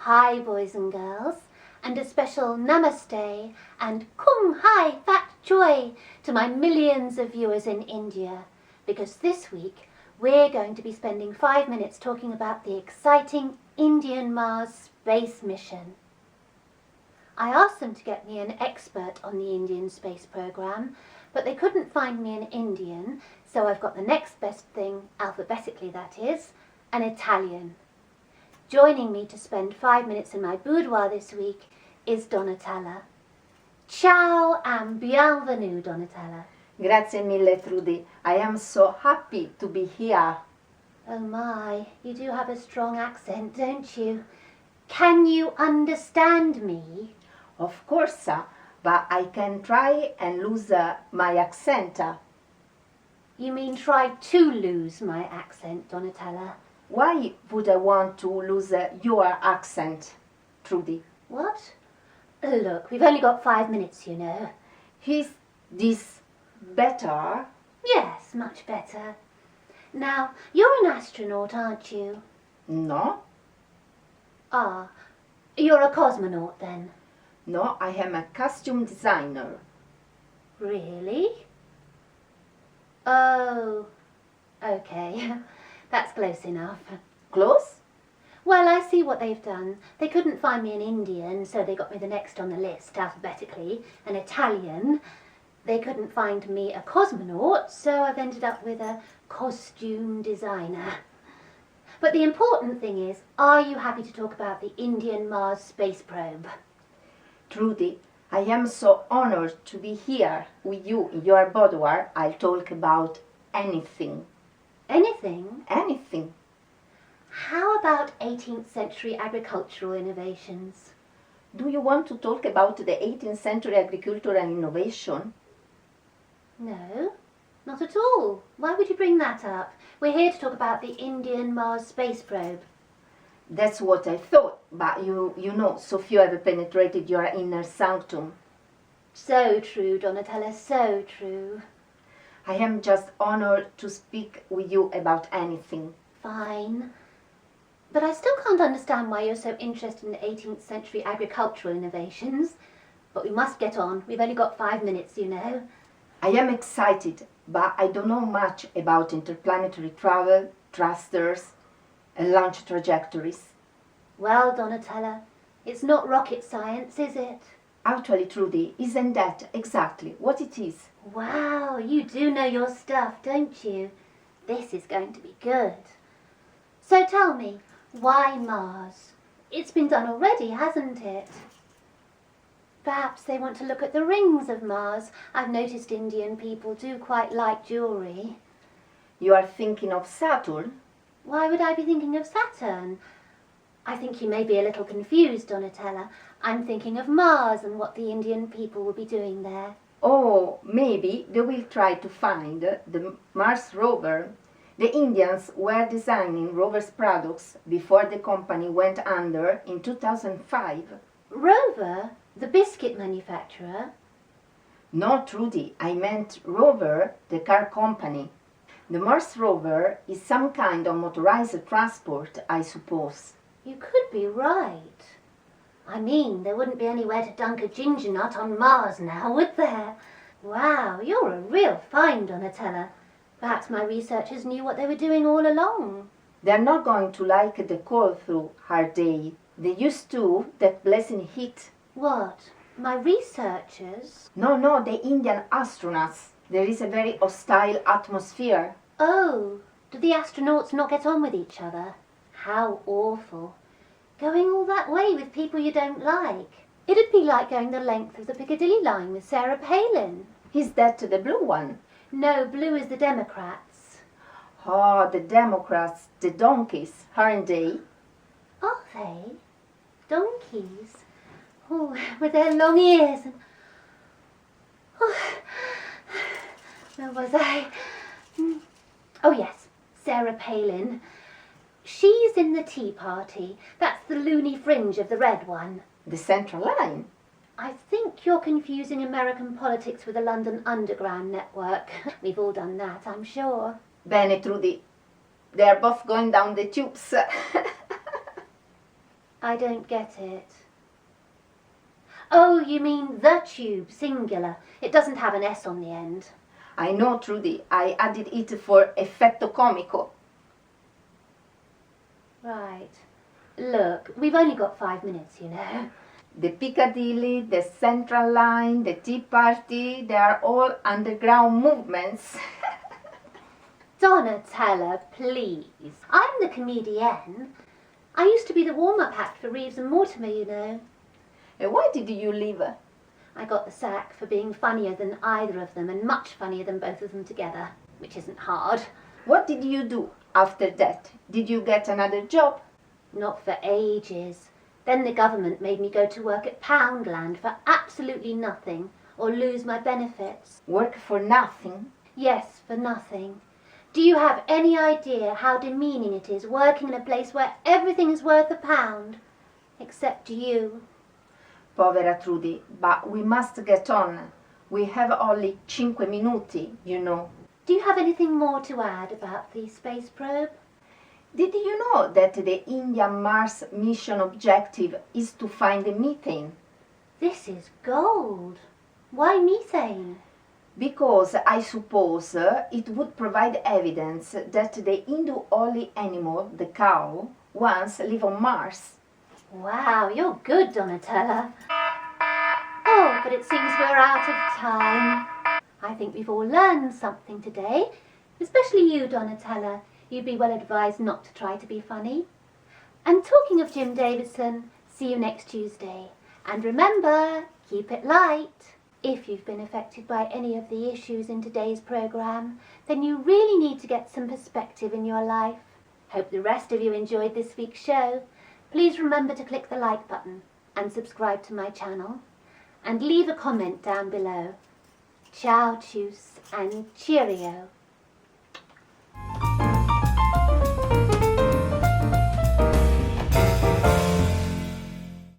Hi, boys and girls, and a special namaste and kum hai fat joy to my millions of viewers in India, because this week we're going to be spending 5 minutes talking about the exciting Indian Mars space mission. I asked them to get me an expert on the Indian space program, but they couldn't find me an Indian, so I've got the next best thing, alphabetically that is, an Italian. Joining me to spend 5 minutes in my boudoir this week is Donatella. Ciao and bienvenue, Donatella. Grazie mille, Trudy. I am so happy to be here. Oh my, you do have a strong accent, don't you? Can you understand me? Of course, but I can try and lose my accent. You mean try to lose my accent, Donatella? Why would I want to lose your accent, Trudy? What? Look, we've only got 5 minutes, you know. Is this better? Yes, much better. Now, you're an astronaut, aren't you? No. Ah, you're a cosmonaut then? No, I am a costume designer. Really? Oh, okay. That's close enough. Close? Well, I see what they've done. They couldn't find me an Indian, so they got me the next on the list, alphabetically, an Italian. They couldn't find me a cosmonaut, so I've ended up with a costume designer. But the important thing is, are you happy to talk about the Indian Mars space probe? Trudy, I am so honored to be here with you in your boudoir. I'll talk about anything. Anything? Anything. How about 18th century agricultural innovations? Do you want to talk about the 18th century agricultural innovation? No, not at all. Why would you bring that up? We're here to talk about the Indian Mars space probe. That's what I thought, but you know, so few have penetrated your inner sanctum. So true, Donatella, so true. I am just honored to speak with you about anything. Fine. But I still can't understand why you're so interested in the 18th century agricultural innovations. But we must get on. We've only got 5 minutes, you know. I am excited, but I don't know much about interplanetary travel, thrusters, and launch trajectories. Well, Donatella, it's not rocket science, is it? Actually, Trudy, isn't that exactly what it is? Wow, you do know your stuff, don't you? This is going to be good. So tell me, why Mars? It's been done already, hasn't it? Perhaps they want to look at the rings of Mars. I've noticed Indian people do quite like jewellery. You are thinking of Saturn? Why would I be thinking of Saturn? I think you may be a little confused, Donatella. I'm thinking of Mars and what the Indian people will be doing there. Oh, maybe they will try to find the Mars rover. The Indians were designing rover's products before the company went under in 2005. Rover? The biscuit manufacturer? No, Trudy, I meant Rover, the car company. The Mars rover is some kind of motorized transport, I suppose. You could be right. I mean, there wouldn't be anywhere to dunk a ginger nut on Mars now, would there? Wow, you're a real find, Donatella. Perhaps my researchers knew what they were doing all along. They're not going to like the cold through, are they? They used to, that blazing heat. What? My researchers? No, the Indian astronauts. There is a very hostile atmosphere. Oh, do the astronauts not get on with each other? How awful. Going all that way with people you don't like. It'd be like going the length of the Piccadilly line with Sarah Palin. Is that the blue one? No, blue is the Democrats. Oh, the Democrats, the donkeys, aren't they? Are they? Donkeys? Oh, with their long ears and... Oh, where was I? Oh yes, Sarah Palin. She's in the Tea Party. That's the loony fringe of the red one. The Central Line. I think you're confusing American politics with the London Underground network. We've all done that, I'm sure. Bene, Trudy. They are both going down the tubes. I don't get it. Oh, you mean the tube, singular. It doesn't have an S on the end. I know, Trudy. I added it for effetto comico. Right. Look, we've only got 5 minutes, you know. The Piccadilly, the Central Line, the Tea Party, they are all underground movements. Donatella, please. I'm the comedienne. I used to be the warm-up act for Reeves and Mortimer, you know. Why did you leave? I got the sack for being funnier than either of them and much funnier than both of them together, which isn't hard. What did you do after that? Did you get another job? Not for ages. Then the government made me go to work at Poundland for absolutely nothing, or lose my benefits. Work for nothing? Yes, for nothing. Do you have any idea how demeaning it is working in a place where everything is worth £1? Except you. Povera Trudy, but we must get on. We have only 5 minuti, you know. Do you have anything more to add about the space probe? Did you know that the Indian Mars mission objective is to find methane? This is gold. Why methane? Because I suppose it would provide evidence that the Hindu-only animal, the cow, once lived on Mars. Wow, you're good, Donatella. Oh, but it seems we're out of time. I think we've all learned something today, especially you, Donatella. You'd be well advised not to try to be funny. And talking of Jim Davidson, see you next Tuesday. And remember, keep it light. If you've been affected by any of the issues in today's programme, then you really need to get some perspective in your life. Hope the rest of you enjoyed this week's show. Please remember to click the like button and subscribe to my channel. And leave a comment down below. Ciao, tschüss, and cheerio.